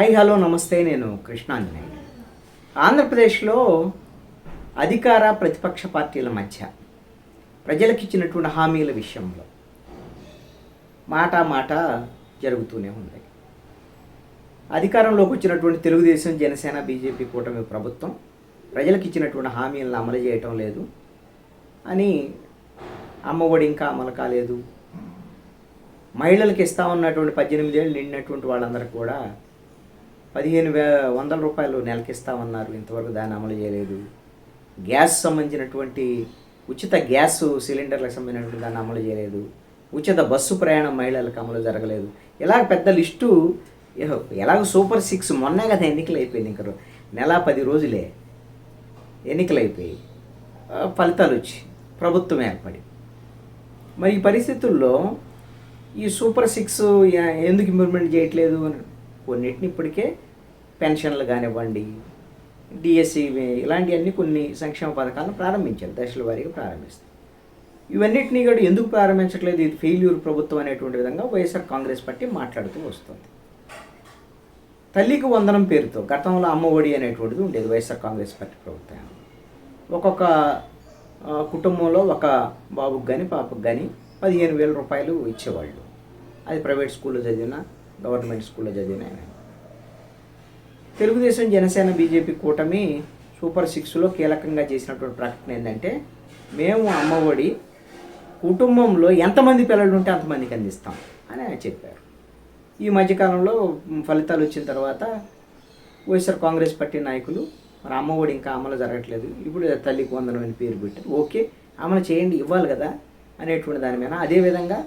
Hi hello నమస్తే, నేను కృష్ణాంజనేయ. ఆంధ్రప్రదేశ్లో అధికార ప్రతిపక్ష పార్టీల మధ్య ప్రజలకు ఇచ్చినటువంటి హామీల విషయంలో మాట జరుగుతూనే ఉంది. అధికారంలోకి వచ్చినటువంటి తెలుగుదేశం, జనసేన, బీజేపీ కూటమి ప్రభుత్వం ప్రజలకు ఇచ్చినటువంటి హామీలను అమలు చేయటం లేదు అని, అమ్మఒడి ఇంకా అమలు కాలేదు, మహిళలకు ఇస్తా ఉన్నటువంటి 18 ఏళ్ళు నిండినటువంటి వాళ్ళందరికీ కూడా 1500 రూపాయలు నెలకి ఇస్తామన్నారు, ఇంతవరకు దాన్ని అమలు చేయలేదు. గ్యాస్ సంబంధించినటువంటి ఉచిత గ్యాస్ సిలిండర్లకు సంబంధించినటువంటి దాన్ని అమలు చేయలేదు. ఉచిత బస్సు ప్రయాణం మహిళలకు అమలు జరగలేదు. ఇలాగ పెద్ద లిస్టు. ఎలాగో సూపర్ 6 మొన్నే కదా ఎన్నికలు అయిపోయింది, ఇంకా నెల 10 రోజులే ఎన్నికలు అయిపోయి ఫలితాలు వచ్చి ప్రభుత్వం ఏర్పడి, మరి ఈ పరిస్థితుల్లో ఈ సూపర్ 6 ఎందుకు ఇంప్లిమెంట్ చేయట్లేదు అని కొన్నిటిని ఇప్పటికే పెన్షన్లు కానివ్వండి, డిఎస్సి ఇలాంటివన్నీ కొన్ని సంక్షేమ పథకాలను ప్రారంభించారు, దశల వారీగా ప్రారంభిస్తారు. ఇవన్నిటినీ కూడా ఎందుకు ప్రారంభించట్లేదు, ఇది ఫెయిల్యూర్ ప్రభుత్వం అనేటువంటి విధంగా వైఎస్ఆర్ కాంగ్రెస్ పార్టీ మాట్లాడుతూ వస్తుంది. తల్లికి వందనం పేరుతో గతంలో అమ్మఒడి అనేటువంటిది ఉండేది వైఎస్ఆర్ కాంగ్రెస్ పార్టీ ప్రభుత్వం. ఒక్కొక్క కుటుంబంలో ఒక బాబుకి కానీ పాపకు కానీ 15,000 రూపాయలు ఇచ్చేవాళ్ళు. అది ప్రైవేట్ స్కూల్లో చదివినా, గవర్నమెంట్ స్కూల్లో చదివినా. తెలుగుదేశం, జనసేన, బీజేపీ కూటమి సూపర్ 6లో కీలకంగా చేసినటువంటి ప్రకటన ఏంటంటే, మేము అమ్మఒడి కుటుంబంలో ఎంతమంది పిల్లలు ఉంటే అంతమందికి అందిస్తాం అని చెప్పారు. ఈ మధ్యకాలంలో ఫలితాలు వచ్చిన తర్వాత వైఎస్ఆర్ కాంగ్రెస్ పార్టీ నాయకులు మరి అమ్మఒడి ఇంకా అమలు జరగట్లేదు, ఇప్పుడు తల్లికి వందనం అని పేరు పెట్టారు, ఓకే అమలు చేయండి, ఇవ్వాలి కదా అనేటువంటి దాని మీద. అదేవిధంగా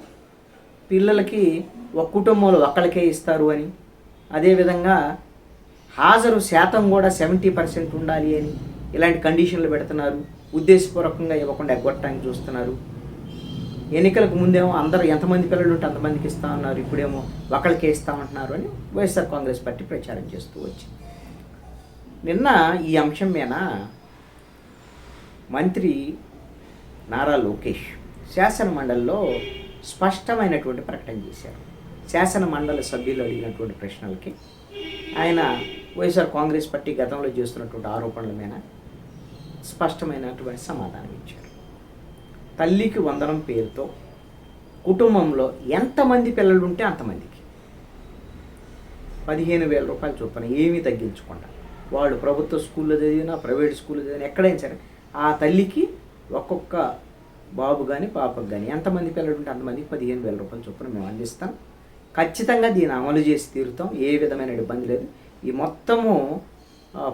పిల్లలకి ఒక కుటుంబంలో ఒక్కళ్ళకే ఇస్తారు అని, అదేవిధంగా హాజరు శాతం కూడా 70% ఉండాలి అని ఇలాంటి కండిషన్లు పెడుతున్నారు. ఉద్దేశపూర్వకంగా ఇవ్వకుండా ఎగ్గొట్టడానికి చూస్తున్నారు. ఎన్నికలకు ముందేమో అందరూ ఎంతమంది పిల్లలు ఉంటే అంతమందికి ఇస్తామన్నారు, ఇప్పుడేమో ఒకళ్ళకే ఇస్తామంటున్నారు అని వైఎస్ఆర్ కాంగ్రెస్ పార్టీ ప్రచారం చేస్తూ వచ్చింది. నిన్న ఈ అంశం మీద మంత్రి నారా లోకేష్ శాసన మండలిలో స్పష్టమైనటువంటి ప్రకటన చేశారు. శాసన మండలి సభ్యులు అడిగినటువంటి ప్రశ్నలకి ఆయన వైఎస్ఆర్ కాంగ్రెస్ పార్టీ గతంలో చేస్తున్నటువంటి ఆరోపణల మీద స్పష్టమైనటువంటి సమాధానం ఇచ్చారు. తల్లికి వందనం పేరుతో కుటుంబంలో ఎంతమంది పిల్లలు ఉంటే అంతమందికి 15,000 రూపాయలు చొప్పున ఏమీ తగ్గించకుండా, వాళ్ళు ప్రభుత్వ స్కూల్లో చదివినా, ప్రైవేట్ స్కూల్లో చదివినా, ఎక్కడైనా సరే ఆ తల్లికి ఒక్కొక్క బాబు కానీ పాపకు కానీ ఎంతమంది పిల్లలు ఉంటే అంతమందికి 15,000 రూపాయలు చొప్పున మేము అందిస్తాం. ఖచ్చితంగా దీన్ని అమలు చేసి తీరుతాం, ఏ విధమైన ఇబ్బంది లేదు. ఈ మొత్తము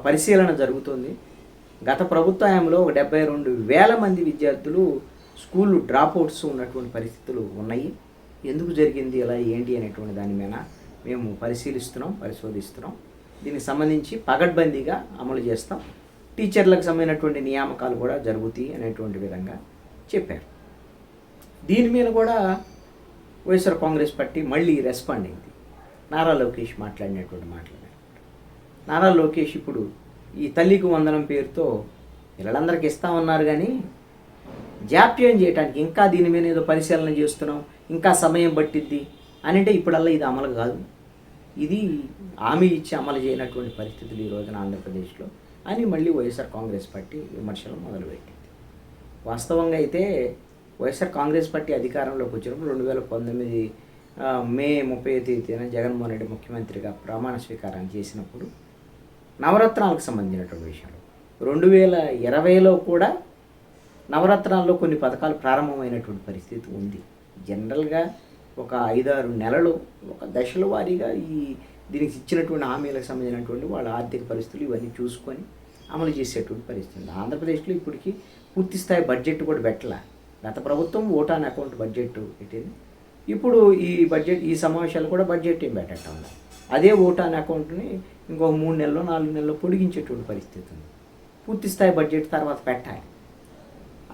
పరిశీలన జరుగుతుంది. గత ప్రభుత్వంలో 72,000 మంది విద్యార్థులు స్కూల్ డ్రాప్అవుట్స్ ఉన్నటువంటి పరిస్థితులు ఉన్నాయి. ఎందుకు జరిగింది ఇలా ఏంటి అనేటువంటి దాని మీద మేము పరిశోధిస్తున్నాం. దీనికి సంబంధించి పగడ్బందీగా అమలు చేస్తాం. టీచర్లకు సంబంధించినటువంటి నియామకాలు కూడా జరుగుతాయి అనేటువంటి విధంగా చెప్పారు. దీని మీద కూడా వైఎస్ఆర్ కాంగ్రెస్ పార్టీ మళ్ళీ రెస్పాండ్ అయింది. నారా లోకేష్ మాట్లాడినటువంటి మాటలు. నారా లోకేష్ ఇప్పుడు ఈ తల్లికి వందనం పేరుతో పిల్లలందరికీ ఇస్తామన్నారు, కానీ జాప్యం చేయడానికి ఇంకా దీని మీద ఏదో పరిశీలన చేస్తున్నాం, ఇంకా సమయం పట్టిద్ది అని అంటే ఇప్పుడల్లా ఇది అమలు కాదు, ఇది హామీ ఇచ్చి అమలు చేయనటువంటి పరిస్థితులు ఈ రోజున ఆంధ్రప్రదేశ్లో అని మళ్ళీ వైఎస్ఆర్ కాంగ్రెస్ పార్టీ విమర్శలు మొదలుపెట్టింది. వాస్తవంగా అయితే వైఎస్ఆర్ కాంగ్రెస్ పార్టీ అధికారంలోకి వచ్చినప్పుడు 2019 మే 30వ తేదీన జగన్మోహన్ రెడ్డి ముఖ్యమంత్రిగా ప్రమాణ స్వీకారం చేసినప్పుడు నవరత్నాలకు సంబంధించినటువంటి విషయాలు 2020లో కూడా నవరత్నాల్లో కొన్ని పథకాలు ప్రారంభమైనటువంటి పరిస్థితి ఉంది. జనరల్గా ఒక 5-6 నెలలు ఒక దశల వారీగా దీనికి ఇచ్చినటువంటి హామీలకు సంబంధించినటువంటి వాళ్ళ ఆర్థిక పరిస్థితులు ఇవన్నీ చూసుకొని అమలు చేసేటువంటి పరిస్థితి. ఆంధ్రప్రదేశ్లో ఇప్పటికీ పూర్తి స్థాయి బడ్జెట్ కూడా పెట్టలే. గత ప్రభుత్వం ఓట్ ఆన్ అకౌంట్ బడ్జెట్ పెట్టింది. ఇప్పుడు ఈ సమావేశాలు కూడా బడ్జెట్ ఏం పెట్టడం, అదే ఓట్ ఆన్ అకౌంట్ని ఇంకో 3 నెలలు 4 నెలలు పొడిగించేటువంటి పరిస్థితి ఉంది. పూర్తి స్థాయి బడ్జెట్ తర్వాత పెట్టాలి.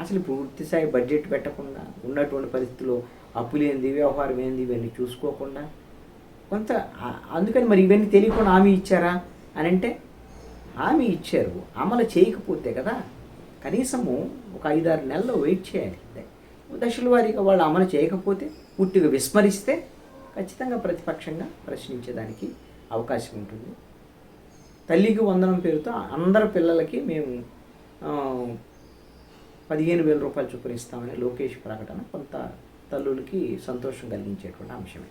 అసలు పూర్తి స్థాయి బడ్జెట్ పెట్టకుండా ఉన్నటువంటి పరిస్థితుల్లో అప్పులేంది, వ్యవహారం ఏంది, ఇవన్నీ చూసుకోకుండా కొంత, అందుకని మరి ఇవన్నీ తెలియకుండా హామీ ఇచ్చారా అని అంటే హామీ ఇచ్చారు, అమలు చేయకపోతే కదా కనీసము ఒక 5-6 నెలలు వెయిట్ చేయాలి. దశల వారీగా వాళ్ళు అమలు చేయకపోతే, పూర్తిగా విస్మరిస్తే ఖచ్చితంగా ప్రతిపక్షంగా ప్రశ్నించేదానికి అవకాశం ఉంటుంది. తల్లికి వందనం పేరుతో అందరి పిల్లలకి మేము 15,000 రూపాయలు చొప్పున ఇస్తామని లోకేష్ ప్రకటన కొంత తల్లులకి సంతోషం కలిగించేటువంటి అంశమే.